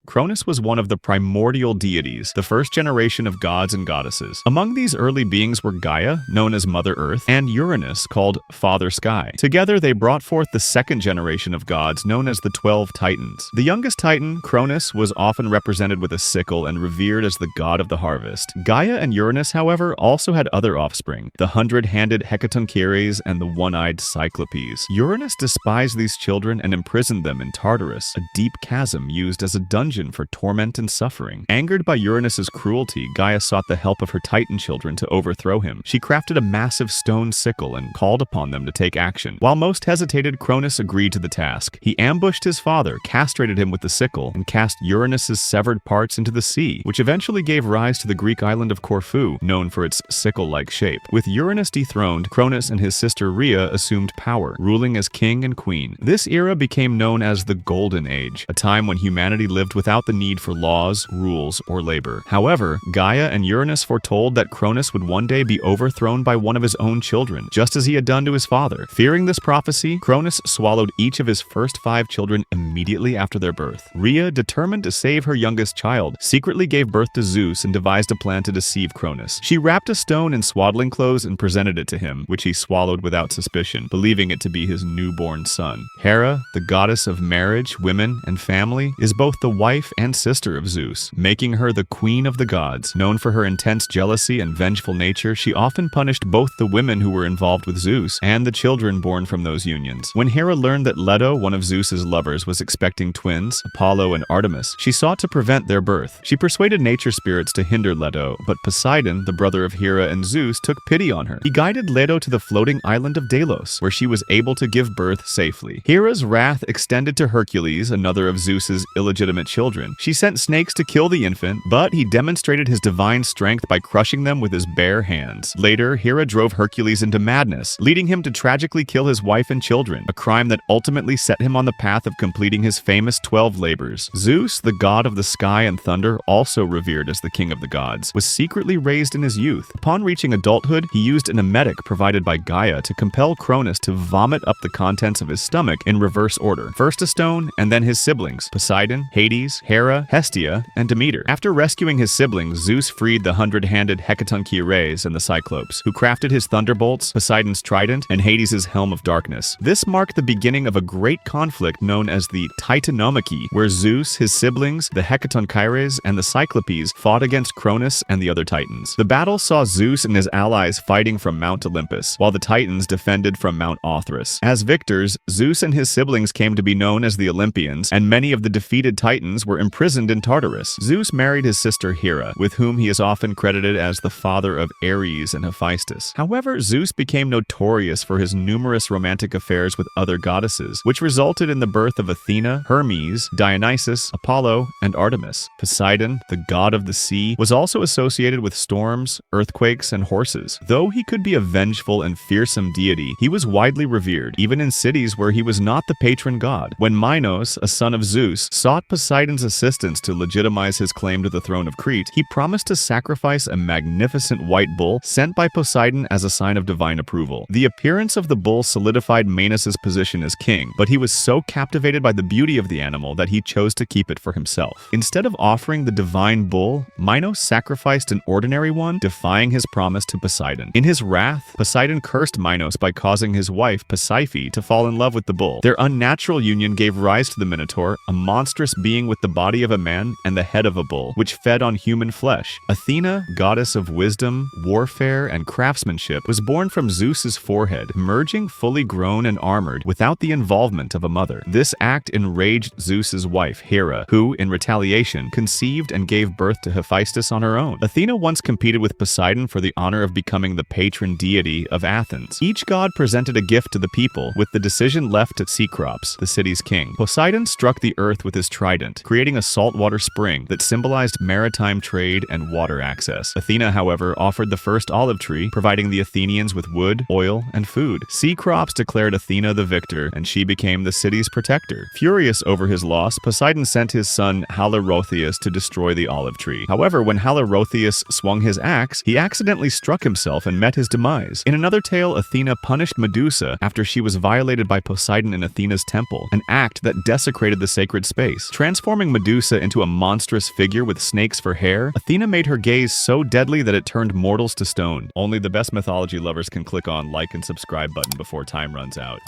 Cronus was one of the primordial deities, the first generation of gods and goddesses. Among these early beings were Gaia, known as Mother Earth, and Uranus, called Father Sky. Together, they brought forth the second generation of gods, known as the 12 Titans. The youngest Titan, Cronus, was often represented with a sickle and revered as the god of the harvest. Gaia and Uranus, however, also had other offspring, the 100-handed Hecatoncheires and the one-eyed Cyclopes. Uranus despised these children and imprisoned them in Tartarus, a deep chasm used as a dungeon for torment and suffering. Angered by Uranus's cruelty, Gaia sought the help of her Titan children to overthrow him. She crafted a massive stone sickle and called upon them to take action. While most hesitated, Cronus agreed to the task. He ambushed his father, castrated him with the sickle, and cast Uranus's severed parts into the sea, which eventually gave rise to the Greek island of Corfu, known for its sickle-like shape. With Uranus dethroned, Cronus and his sister Rhea assumed power, ruling as king and queen. This era became known as the Golden Age, a time when humanity lived without the need for laws, rules, or labor. However, Gaia and Uranus foretold that Cronus would one day be overthrown by one of his own children, just as he had done to his father. Fearing this prophecy, Cronus swallowed each of his first 5 children immediately after their birth. Rhea, determined to save her youngest child, secretly gave birth to Zeus and devised a plan to deceive Cronus. She wrapped a stone in swaddling clothes and presented it to him, which he swallowed without suspicion, believing it to be his newborn son. Hera, the goddess of marriage, women, and family, is both the wife and sister of Zeus, making her the queen of the gods. Known for her intense jealousy and vengeful nature, she often punished both the women who were involved with Zeus and the children born from those unions. When Hera learned that Leto, one of Zeus's lovers, was expecting twins, Apollo and Artemis, she sought to prevent their birth. She persuaded nature spirits to hinder Leto, but Poseidon, the brother of Hera and Zeus, took pity on her. He guided Leto to the floating island of Delos, where she was able to give birth safely. Hera's wrath extended to Hercules, another of Zeus's illegitimate children. She sent snakes to kill the infant, but he demonstrated his divine strength by crushing them with his bare hands. Later, Hera drove Hercules into madness, leading him to tragically kill his wife and children, a crime that ultimately set him on the path of completing his famous 12 labors. Zeus, the god of the sky and thunder, also revered as the king of the gods, was secretly raised in his youth. Upon reaching adulthood, he used an emetic provided by Gaia to compel Cronus to vomit up the contents of his stomach in reverse order. First a stone, and then his siblings, Poseidon, Hades, Hera, Hestia, and Demeter. After rescuing his siblings, Zeus freed the 100-handed Hecatoncheires and the Cyclopes, who crafted his thunderbolts, Poseidon's trident, and Hades' helm of darkness. This marked the beginning of a great conflict known as the Titanomachy, where Zeus, his siblings, the Hecatoncheires, and the Cyclopes fought against Cronus and the other Titans. The battle saw Zeus and his allies fighting from Mount Olympus, while the Titans defended from Mount Othrys. As victors, Zeus and his siblings came to be known as the Olympians, and many of the defeated Titans were imprisoned in Tartarus. Zeus married his sister Hera, with whom he is often credited as the father of Ares and Hephaestus. However, Zeus became notorious for his numerous romantic affairs with other goddesses, which resulted in the birth of Athena, Hermes, Dionysus, Apollo, and Artemis. Poseidon, the god of the sea, was also associated with storms, earthquakes, and horses. Though he could be a vengeful and fearsome deity, he was widely revered, even in cities where he was not the patron god. When Minos, a son of Zeus, sought Poseidon's assistance to legitimize his claim to the throne of Crete, he promised to sacrifice a magnificent white bull sent by Poseidon as a sign of divine approval. The appearance of the bull solidified Minos' position as king, but he was so captivated by the beauty of the animal that he chose to keep it for himself. Instead of offering the divine bull, Minos sacrificed an ordinary one, defying his promise to Poseidon. In his wrath, Poseidon cursed Minos by causing his wife, Pasiphae, to fall in love with the bull. Their unnatural union gave rise to the Minotaur, a monstrous being with the body of a man and the head of a bull, which fed on human flesh. Athena, goddess of wisdom, warfare, and craftsmanship, was born from Zeus's forehead, emerging fully grown and armored without the involvement of a mother. This act enraged Zeus's wife, Hera, who, in retaliation, conceived and gave birth to Hephaestus on her own. Athena once competed with Poseidon for the honor of becoming the patron deity of Athens. Each god presented a gift to the people, with the decision left to Cecrops, the city's king. Poseidon struck the earth with his trident, creating a saltwater spring that symbolized maritime trade and water access. Athena, however, offered the first olive tree, providing the Athenians with wood, oil, and food. Cecrops declared Athena the victor, and she became the city's protector. Furious over his loss, Poseidon sent his son Halirrhothius to destroy the olive tree. However, when Halirrhothius swung his axe, he accidentally struck himself and met his demise. In another tale, Athena punished Medusa after she was violated by Poseidon in Athena's temple, an act that desecrated the sacred space. Transforming transforming Medusa into a monstrous figure with snakes for hair, Athena made her gaze so deadly that it turned mortals to stone. Only the best mythology lovers can click on like and subscribe button before time runs out.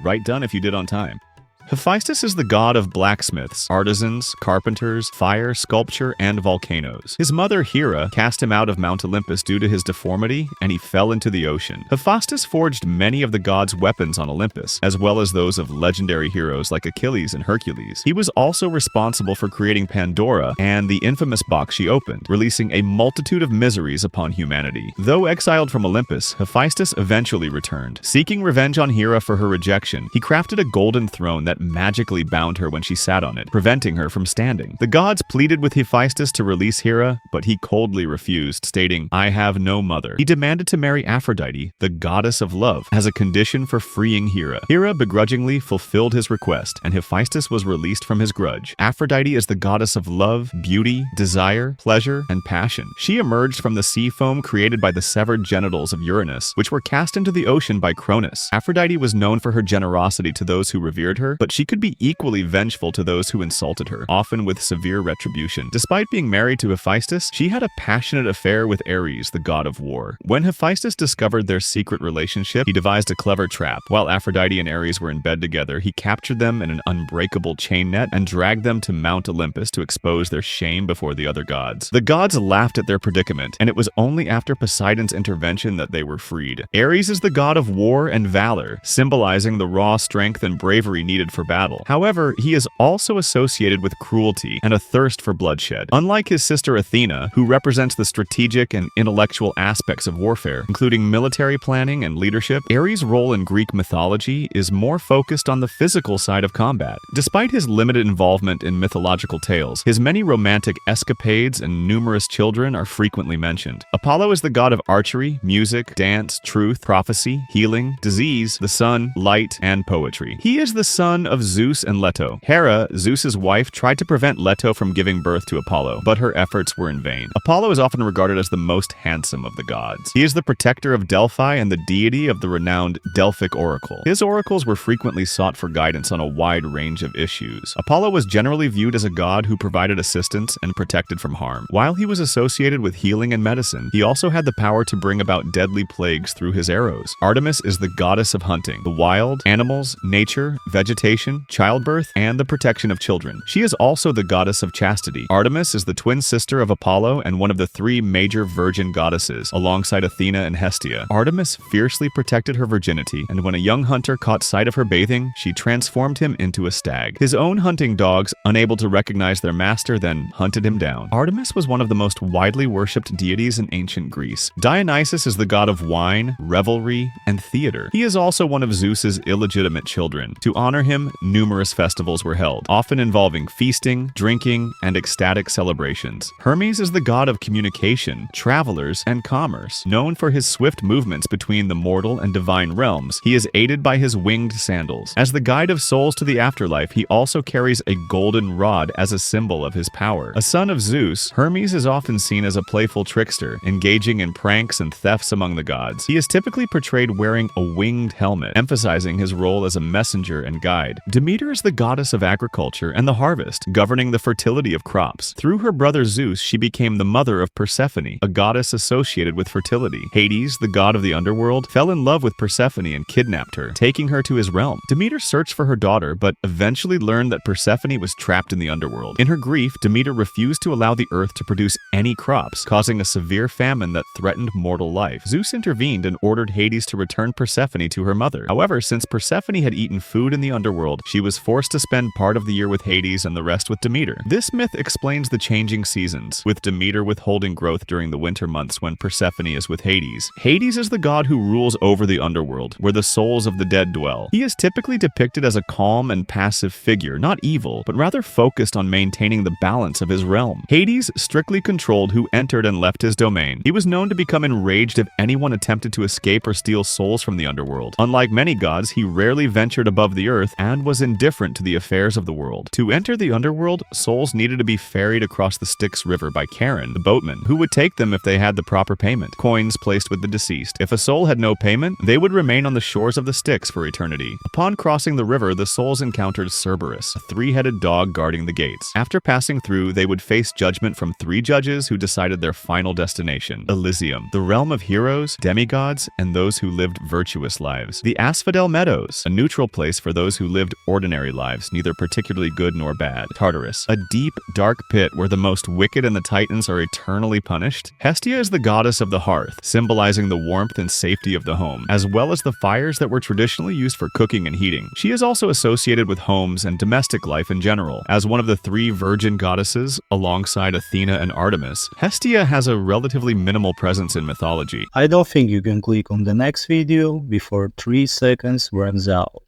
Right done if you did on time. Hephaestus is the god of blacksmiths, artisans, carpenters, fire, sculpture, and volcanoes. His mother Hera cast him out of Mount Olympus due to his deformity, and he fell into the ocean. Hephaestus forged many of the gods' weapons on Olympus, as well as those of legendary heroes like Achilles and Hercules. He was also responsible for creating Pandora and the infamous box she opened, releasing a multitude of miseries upon humanity. Though exiled from Olympus, Hephaestus eventually returned. Seeking revenge on Hera for her rejection, he crafted a golden throne that magically bound her when she sat on it, preventing her from standing. The gods pleaded with Hephaestus to release Hera, but he coldly refused, stating, "I have no mother." He demanded to marry Aphrodite, the goddess of love, as a condition for freeing Hera. Hera begrudgingly fulfilled his request, and Hephaestus was released from his grudge. Aphrodite is the goddess of love, beauty, desire, pleasure, and passion. She emerged from the sea foam created by the severed genitals of Uranus, which were cast into the ocean by Cronus. Aphrodite was known for her generosity to those who revered her, but she could be equally vengeful to those who insulted her, often with severe retribution. Despite being married to Hephaestus, she had a passionate affair with Ares, the god of war. When Hephaestus discovered their secret relationship, he devised a clever trap. While Aphrodite and Ares were in bed together, he captured them in an unbreakable chain net and dragged them to Mount Olympus to expose their shame before the other gods. The gods laughed at their predicament, and it was only after Poseidon's intervention that they were freed. Ares is the god of war and valor, symbolizing the raw strength and bravery needed for battle. However, he is also associated with cruelty and a thirst for bloodshed. Unlike his sister Athena, who represents the strategic and intellectual aspects of warfare, including military planning and leadership, Ares' role in Greek mythology is more focused on the physical side of combat. Despite his limited involvement in mythological tales, his many romantic escapades and numerous children are frequently mentioned. Apollo is the god of archery, music, dance, truth, prophecy, healing, disease, the sun, light, and poetry. He is the son of Zeus and Leto. Hera, Zeus's wife, tried to prevent Leto from giving birth to Apollo, but her efforts were in vain. Apollo is often regarded as the most handsome of the gods. He is the protector of Delphi and the deity of the renowned Delphic oracle. His oracles were frequently sought for guidance on a wide range of issues. Apollo was generally viewed as a god who provided assistance and protected from harm. While he was associated with healing and medicine, he also had the power to bring about deadly plagues through his arrows. Artemis is the goddess of hunting, the wild, animals, nature, vegetation, childbirth, and the protection of children. She is also the goddess of chastity. Artemis is the twin sister of Apollo and one of the three major virgin goddesses, alongside Athena and Hestia. Artemis fiercely protected her virginity, and when a young hunter caught sight of her bathing, she transformed him into a stag. His own hunting dogs, unable to recognize their master, then hunted him down. Artemis was one of the most widely worshipped deities in ancient Greece. Dionysus is the god of wine, revelry, and theater. He is also one of Zeus's illegitimate children. To honor him, numerous festivals were held, often involving feasting, drinking, and ecstatic celebrations. Hermes is the god of communication, travelers, and commerce. Known for his swift movements between the mortal and divine realms, he is aided by his winged sandals. As the guide of souls to the afterlife, he also carries a golden rod as a symbol of his power. A son of Zeus, Hermes is often seen as a playful trickster, engaging in pranks and thefts among the gods. He is typically portrayed wearing a winged helmet, emphasizing his role as a messenger and guide. Demeter is the goddess of agriculture and the harvest, governing the fertility of crops. Through her brother Zeus, she became the mother of Persephone, a goddess associated with fertility. Hades, the god of the underworld, fell in love with Persephone and kidnapped her, taking her to his realm. Demeter searched for her daughter, but eventually learned that Persephone was trapped in the underworld. In her grief, Demeter refused to allow the earth to produce any crops, causing a severe famine that threatened mortal life. Zeus intervened and ordered Hades to return Persephone to her mother. However, since Persephone had eaten food in the underworld, she was forced to spend part of the year with Hades and the rest with Demeter. This myth explains the changing seasons, with Demeter withholding growth during the winter months when Persephone is with Hades. Hades is the god who rules over the underworld, where the souls of the dead dwell. He is typically depicted as a calm and passive figure, not evil, but rather focused on maintaining the balance of his realm. Hades strictly controlled who entered and left his domain. He was known to become enraged if anyone attempted to escape or steal souls from the underworld. Unlike many gods, he rarely ventured above the earth and was indifferent to the affairs of the world. To enter the underworld, souls needed to be ferried across the Styx River by Charon, the boatman, who would take them if they had the proper payment, coins placed with the deceased. If a soul had no payment, they would remain on the shores of the Styx for eternity. Upon crossing the river, the souls encountered Cerberus, a three-headed dog guarding the gates. After passing through, they would face judgment from 3 judges who decided their final destination, Elysium, the realm of heroes, demigods, and those who lived virtuous lives. The Asphodel Meadows, a neutral place for those who lived ordinary lives, neither particularly good nor bad. Tartarus, a deep, dark pit where the most wicked and the titans are eternally punished. Hestia is the goddess of the hearth, symbolizing the warmth and safety of the home, as well as the fires that were traditionally used for cooking and heating. She is also associated with homes and domestic life in general. As one of the 3 virgin goddesses, alongside Athena and Artemis, Hestia has a relatively minimal presence in mythology. I don't think you can click on the next video before 3 seconds runs out.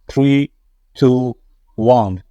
3, 2, 1.